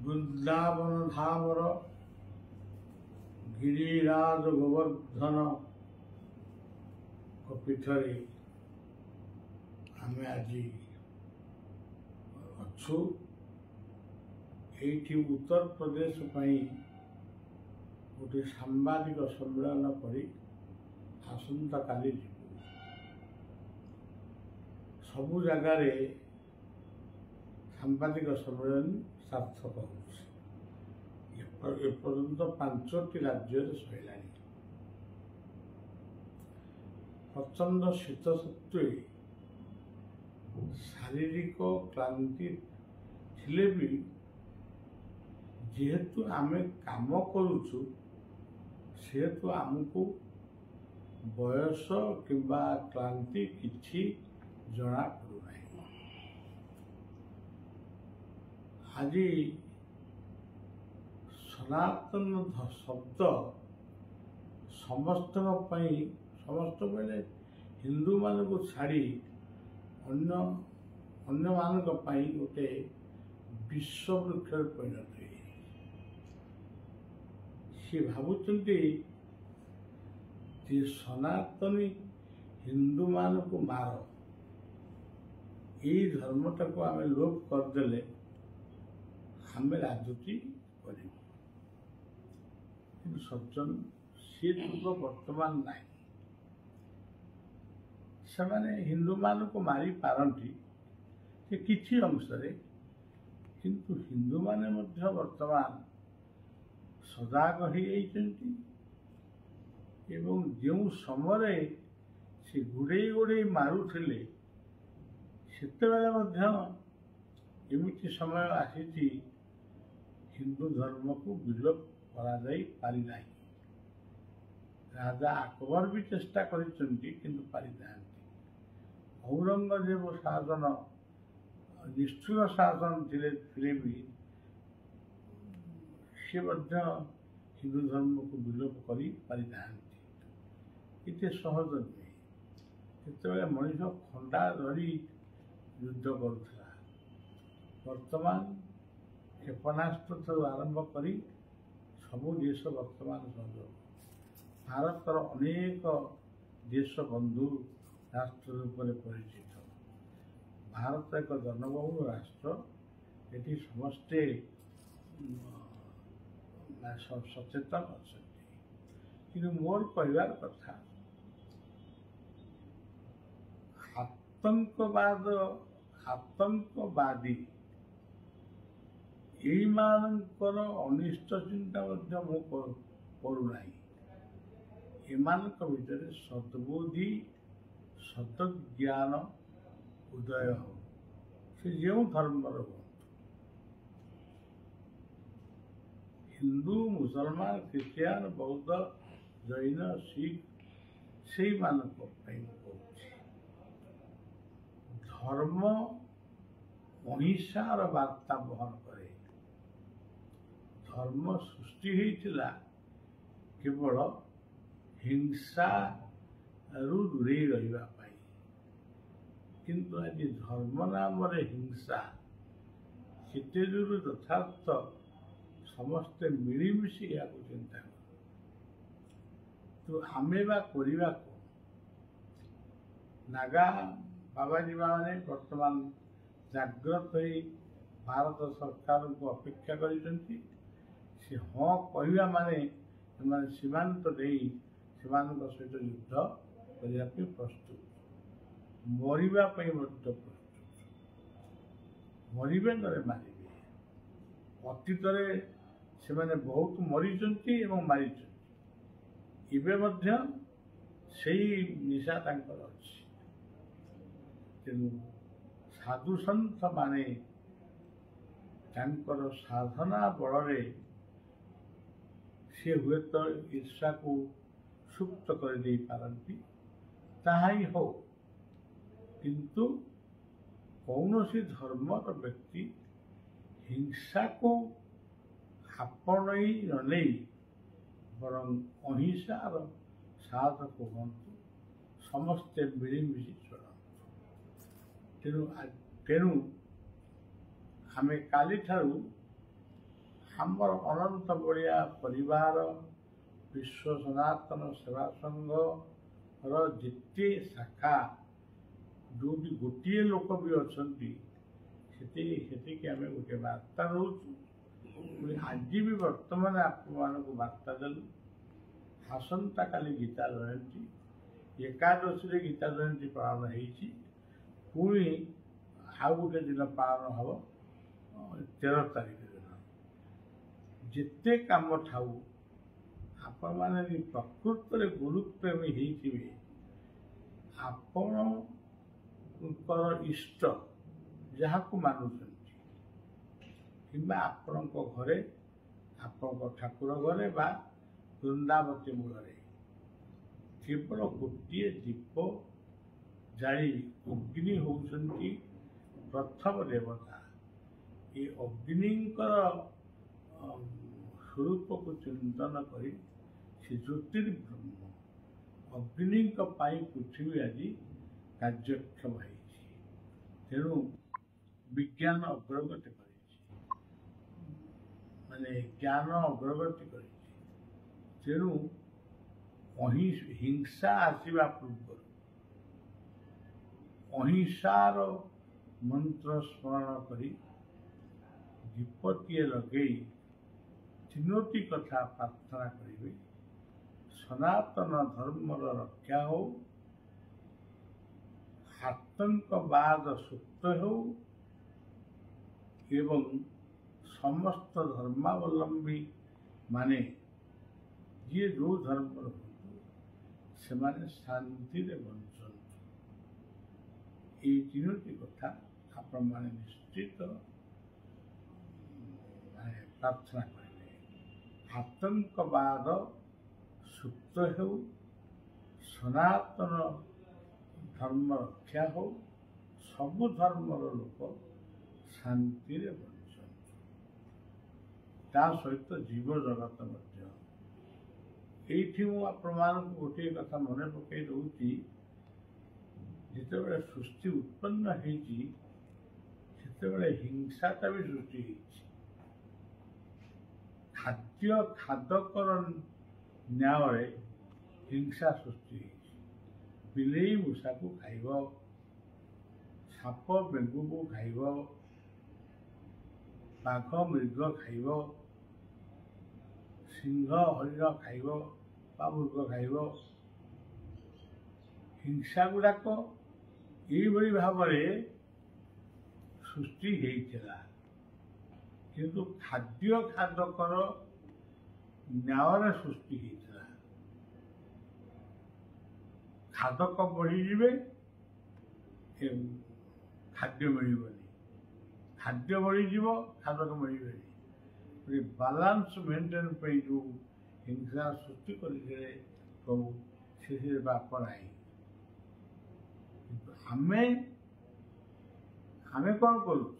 ବୃନ୍ଦାବନ ଧାମର ଗିରିରାଜ ଗୋବର୍ଦ୍ଧନ ପୀଠରେ ଆମେ ଆଜି ଅଛୁ। ଏଇଠି ଉତ୍ତରପ୍ରଦେଶ ପାଇଁ ଗୋଟେ ସାମ୍ବାଦିକ ସମ୍ମିଳନ କରି ଆସନ୍ତାକାଲି ଯିବୁ। ସବୁ ଜାଗାରେ ସାମ୍ବାଦିକ ସମ୍ମିଳନୀ ସାର୍ଥକ ହେଉଛି। ଏପର୍ଯ୍ୟନ୍ତ 5ଟି ରାଜ୍ୟରେ ସରିଲାଣି। ପ୍ରଚଣ୍ଡ ଶୀତ ସତ୍ତ୍ୱେ ଶାରୀରିକ କ୍ଳାନ୍ତି ଥିଲେ ବି ଯେହେତୁ ଆମେ କାମ କରୁଛୁ ସେହେତୁ ଆମକୁ ବୟସ କିମ୍ବା କ୍ଳାନ୍ତି କିଛି ଜଣାପଡ଼ୁନାହିଁ। ଆଜି ସନାତନ ଶବ୍ଦ ସମସ୍ତଙ୍କ ପାଇଁ, ସମସ୍ତ ବେଳେ ହିନ୍ଦୁମାନଙ୍କୁ ଛାଡ଼ି ଅନ୍ୟମାନଙ୍କ ପାଇଁ ଗୋଟେ ବିଶ୍ୱବୃକ୍ଷରେ ପରିଣତ ହୋଇଯାଇଛି। ସେ ଭାବୁଛନ୍ତି ଯେ ସନାତନୀ ହିନ୍ଦୁମାନଙ୍କୁ ମାର, ଏଇ ଧର୍ମଟାକୁ ଆମେ ଲୋପ କରିଦେଲେ ଆମେ ରାଜୁତି କରିବୁ। କିନ୍ତୁ ସଜ୍ଜନ, ସେ ଯୁଗ ବର୍ତ୍ତମାନ ନାହିଁ। ସେମାନେ ହିନ୍ଦୁମାନଙ୍କୁ ମାରିପାରନ୍ତି ସେ କିଛି ଅଂଶରେ, କିନ୍ତୁ ହିନ୍ଦୁମାନେ ମଧ୍ୟ ବର୍ତ୍ତମାନ ସଜାଗ ହୋଇଯାଇଛନ୍ତି ଏବଂ ଯେଉଁ ସମୟରେ ସେ ଗୁଡ଼େଇ ଗୁଡ଼େଇ ମାରୁଥିଲେ ସେତେବେଳେ ମଧ୍ୟ ଏମିତି ସମୟ ଆସିଛି ହିନ୍ଦୁ ଧର୍ମକୁ ବିଲୋପ କରାଯାଇ ପାରିନାହିଁ। ରାଜା ଆକବର ବି ଚେଷ୍ଟା କରିଛନ୍ତି କିନ୍ତୁ ପାରିନାହାନ୍ତି। ଔରଙ୍ଗଜେବ ଶାସନ ନିଷ୍ଠୁର ଶାସନ ଥିଲେ ବି ସେ ମଧ୍ୟ ହିନ୍ଦୁ ଧର୍ମକୁ ବିଲୋପ କରି ପାରିନାହାନ୍ତି। ଏତେ ସହଜ ନୁହେଁ। ସେତେବେଳେ ମଣିଷ ଖଣ୍ଡା ଧରି ଯୁଦ୍ଧ କରୁଥିଲା। ବର୍ତ୍ତମାନ କ୍ଷେପଣାସ୍ତ୍ରଠାରୁ ଆରମ୍ଭ କରି ସବୁ ଦେଶ ବର୍ତ୍ତମାନ ସହଯୋଗ। ଭାରତର ଅନେକ ଦେଶ ବନ୍ଧୁ ରାଷ୍ଟ୍ର ରୂପରେ ପରିଚିତ। ଭାରତ ଏକ ଜନବହୁଳ ରାଷ୍ଟ୍ର। ଏଠି ସମସ୍ତେ ସଚେତନ ଅଛନ୍ତି। କିନ୍ତୁ ମୋର କହିବାର କଥା, ଆତଙ୍କବାଦୀ ଏଇମାନଙ୍କର ଅନିଷ୍ଟ ଚିନ୍ତା ମଧ୍ୟ ମୁଁ କରୁନାହିଁ। ଏମାନଙ୍କ ଭିତରେ ସଦ୍ବୁଦ୍ଧି, ସଦ୍ଜ୍ଞାନ ଉଦୟ ହେଉ, ସେ ଯେଉଁ ଧର୍ମର ହୁଅନ୍ତୁ। ହିନ୍ଦୁ, ମୁସଲମାନ, ଖ୍ରୀଷ୍ଟିଆନ, ବୌଦ୍ଧ, ଜୈନ, ଶିଖ, ସେଇମାନଙ୍କ ପାଇଁ ମୁଁ କହୁଛି। ଧର୍ମ ଅହିଂସାର ବାର୍ତ୍ତା ବହନ କରେ। ଧର୍ମ ସୃଷ୍ଟି ହୋଇଥିଲା କେବଳ ହିଂସାରୁ ଦୂରେଇ ରହିବା ପାଇଁ। କିନ୍ତୁ ଆଜି ଧର୍ମ ନାମରେ ହିଂସା, କେତେ ଦୂର ଯଥାର୍ଥ ସମସ୍ତେ ମିଳିମିଶି ଏହାକୁ ଚିନ୍ତା କରୁ। ତ ଆମେ ବା କରିବାକୁ ନାଗା ବାବାଜୀ ମାନେ ବର୍ତ୍ତମାନ ଜାଗ୍ରତ ହୋଇ ଭାରତ ସରକାରଙ୍କୁ ଅପେକ୍ଷା କରିଛନ୍ତି। ସେ ହଁ କହିବା ମାନେ ସେମାନେ ସୀମାନ୍ତ ଦେଇ ସେମାନଙ୍କ ସହିତ ଯୁଦ୍ଧ କରିବା ପାଇଁ ପ୍ରସ୍ତୁତ, ମରିବା ପାଇଁ ମଧ୍ୟ ପ୍ରସ୍ତୁତ। ମରିବେ ନହେଲେ ମାରିବେ। ଅତୀତରେ ସେମାନେ ବହୁତ ମରିଛନ୍ତି ଏବଂ ମାରିଛନ୍ତି। ଏବେ ମଧ୍ୟ ସେଇ ନିଶା ତାଙ୍କର ଅଛି। ତେଣୁ ସାଧୁସନ୍ଥ ମାନେ ତାଙ୍କର ସାଧନା ବଳରେ ସେ ହୁଏତ ଈର୍ଷାକୁ ସୁପ୍ତ କରିଦେଇ ପାରନ୍ତି। ତାହା ହିଁ ହଉ। କିନ୍ତୁ କୌଣସି ଧର୍ମର ବ୍ୟକ୍ତି ହିଂସାକୁ ଆପଣେଇ ନ ନେଇ ବରଂ ଅହିଂସାର ସାଧକ ହୁଅନ୍ତୁ, ସମସ୍ତେ ମିଳିମିଶି ଚଳନ୍ତୁ। ତେଣୁ ଆମେ କାଲିଠାରୁ ଆମର ଅନନ୍ତ ବଳିଆ ପରିବାର ବିଶ୍ୱ ସନାତନ ସେବା ସଂଘର ଯେତେ ଶାଖା ଯେଉଁଠି ଗୋଟିଏ ଲୋକ ବି ଅଛନ୍ତି ସେତିକି ଆମେ ଗୋଟେ ବାର୍ତ୍ତା ଦେଉଛୁ। ଆଜି ବି ବର୍ତ୍ତମାନ ଆପଣମାନଙ୍କୁ ବାର୍ତ୍ତା ଦେଲୁ। ଆସନ୍ତାକାଲି ଗୀତା ଜୟନ୍ତୀ, ଏକାଦଶୀରେ ଗୀତା ଜୟନ୍ତୀ ପାଳନ ହେଇଛି। ପୁଣି ଆଉ ଗୋଟେ ଦିନ ପାଳନ ହେବ 13 ତାରିଖ ଦିନ। ଯେତେ କାମ ଥାଉ ଆପଣମାନେ ପ୍ରକୃତରେ ଗୁରୁପ୍ରେମୀ ହେଇଥିବେ, ଆପଣଙ୍କର ଇଷ୍ଟ ଯାହାକୁ ମାନୁଛନ୍ତି କିମ୍ବା ଆପଣଙ୍କ ଘରେ, ଆପଣଙ୍କ ଠାକୁର ଘରେ ବା ବୃନ୍ଦାବତୀ ମୂଳରେ କେବଳ ଗୋଟିଏ ଦୀପ ଜାଳି ଅଗ୍ନି ହେଉଛନ୍ତି ପ୍ରଥମ ଦେବତା। ଏ ଅଗ୍ନିଙ୍କର ସ୍ୱରୂପକୁ ଚିନ୍ତନ କରି ସେ ଜ୍ୟୋତିର୍ବ୍ରହ୍ମ ଅଗ୍ନିଙ୍କ ପାଇଁ ପୃଥିବୀ ଆଜି କାର୍ଯ୍ୟକ୍ଷମ ହେଇଛି। ତେଣୁ ବିଜ୍ଞାନ ଅଗ୍ରଗତି କରିଛି, ମାନେ ଜ୍ଞାନ ଅଗ୍ରଗତି କରିଛି। ତେଣୁ ହିଂସା ଆସିବା ପୂର୍ବରୁ ଅହିଂସାର ମନ୍ତ୍ର ସ୍ମରଣ କରି ଦୀପଟିଏ ଲଗେଇ 3ଟି କଥା ପ୍ରାର୍ଥନା କରିବେ। ସନାତନ ଧର୍ମର ରକ୍ଷା ହେଉ, ଆତଙ୍କବାଦ ସୁପ୍ତ ହେଉ ଏବଂ ସମସ୍ତ ଧର୍ମାବଲମ୍ବୀ ମାନେ ଯିଏ ଯେଉଁ ଧର୍ମର ହୁଅନ୍ତୁ ସେମାନେ ଶାନ୍ତିରେ ବଞ୍ଚନ୍ତୁ। এই 3ଟି କଥା ଆପଣମାନେ ନିଶ୍ଚିତ ପ୍ରାର୍ଥନା କରିବେ। ଆତଙ୍କବାଦ ସୁପ୍ତ ହେଉ, ସନାତନ ଧର୍ମ ରକ୍ଷା ହେଉ, ସବୁ ଧର୍ମର ଲୋକ ଶାନ୍ତିରେ ବଞ୍ଚନ୍ତୁ। ତା ସହିତ ଜୀବଜଗତ ମଧ୍ୟ। ଏଇଠି ମୁଁ ଆପଣମାନଙ୍କୁ ଗୋଟିଏ କଥା ମନେ ପକାଇ ଦେଉଛି, ଯେତେବେଳେ ସୃଷ୍ଟି ଉତ୍ପନ୍ନ ହେଇଛି ସେତେବେଳେ ହିଂସାଟା ବି ସୃଷ୍ଟି ହେଇଛି। ଖାଦ୍ୟକର ନ୍ୟାୟରେ ହିଂସା ସୃଷ୍ଟି ହେଇଛି। ବିଲେଇ ମୂଷାକୁ ଖାଇବ, ସାପ ବେଙ୍ଗୁକୁ ଖାଇବ, ବାଘ ମୃଗ ଖାଇବ, ସିଂହ ହରିଣ ଖାଇବ ବା ମୃଗ ଖାଇବ। ହିଂସା ଗୁଡ଼ାକ ଏଇଭଳି ଭାବରେ ସୃଷ୍ଟି ହେଇଥିଲା। କିନ୍ତୁ ଖାଦ୍ୟକର ନ୍ୟାୟରେ ସୃଷ୍ଟି ହେଇଥିଲା। ଖାଦକ ବଢ଼ିଯିବେ, ଖାଦ୍ୟ ମିଳିବନି। ଖାଦ୍ୟ ବଢ଼ିଯିବ, ଖାଦକ ମିଳିବନି। ଗୋଟେ ବାଲାନ୍ସ ମେଣ୍ଟେନ୍ ପାଇଁ ଯେଉଁ ହିଂସା ସୃଷ୍ଟି କରିଥିଲେ ପ୍ରଭୁ, ସେଥିରେ ବାପ ନାହିଁ। ଆମେ କ'ଣ କରୁଛୁ?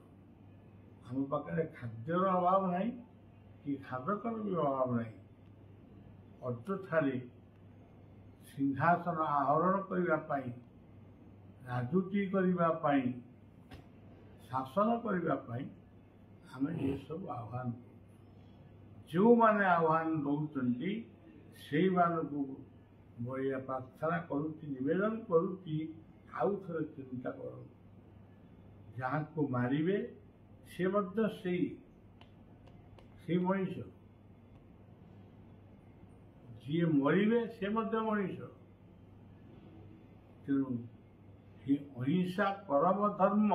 ଆମ ପାଖରେ ଖାଦ୍ୟର ଅଭାବ ନାହିଁ କି ଖାଦକର ବି ଅଭାବ ନାହିଁ। ଅଯଥାରେ ସିଂହାସନ ଆହରଣ କରିବା ପାଇଁ, ରାଜୁତି କରିବା ପାଇଁ, ଶାସନ କରିବା ପାଇଁ ଆମେ ଏସବୁ ଆହ୍ୱାନ କରୁଛୁ। ଯେଉଁମାନେ ଆହ୍ୱାନ ଦେଉଛନ୍ତି ସେଇମାନଙ୍କୁ ବଳିଆ ପ୍ରାର୍ଥନା କରୁଛି, ନିବେଦନ କରୁଛି, ଆଉ ଥରେ ଚିନ୍ତା କରନ୍ତୁ। ଯାହାକୁ ମାରିବେ ସେ ମଧ୍ୟ ସେଇ ମଣିଷ, ଯିଏ ମରିବେ ସେ ମଧ୍ୟ ମଣିଷ। ତେଣୁ ଅହିଂସା ପରମ ଧର୍ମ,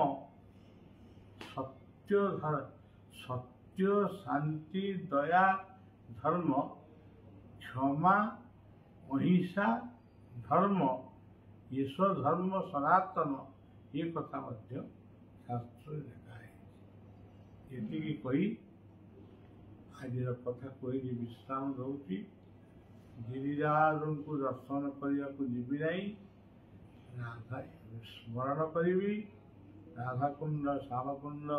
ସତ୍ୟ ଶାନ୍ତି ଦୟା ଧର୍ମ, କ୍ଷମା ଅହିଂସା ଧର୍ମ, ଈଶ ଧର୍ମ ସନାତନ, ଏ କଥା ମଧ୍ୟ ଶାସ୍ତ୍ରରେ ଲେଖା ହେଇଛି। ଏତିକି କହି ଆଜିର କଥାକୁ ଏଠି ବିଶ୍ରାମ ଦେଉଛି। ଗିରିରାଜଙ୍କୁ ଦର୍ଶନ କରିବାକୁ ଯିବି ନାହିଁ, ରାଧା ସ୍ମରଣ କରିବି। ରାଧାକୁଣ୍ଡ, ଶ୍ୟାମକୁଣ୍ଡ,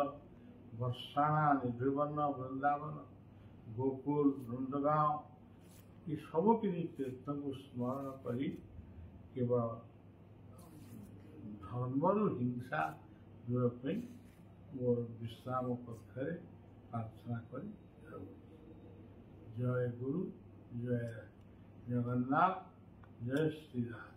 ବର୍ଷାଣା, ନିର୍ଭୁବନ, ବୃନ୍ଦାବନ, ଗୋକୁଳ, ନନ୍ଦଗାଁव, ଏ ସବୁ କିଛି ତୀର୍ଥକୁ ସ୍ମରଣ କରି କେବଳ ଧର୍ମରୁ ହିଂସା ଦୂର ପାଇଁ ମୋର ବିଶ୍ରାମ କକ୍ଷରେ ପ୍ରାର୍ଥନା କରି ରହୁଛି। ଜୟ ଗୁରୁ, ଜୟ ଜଗନ୍ନାଥ, ଜୟ ଶ୍ରୀରାମ।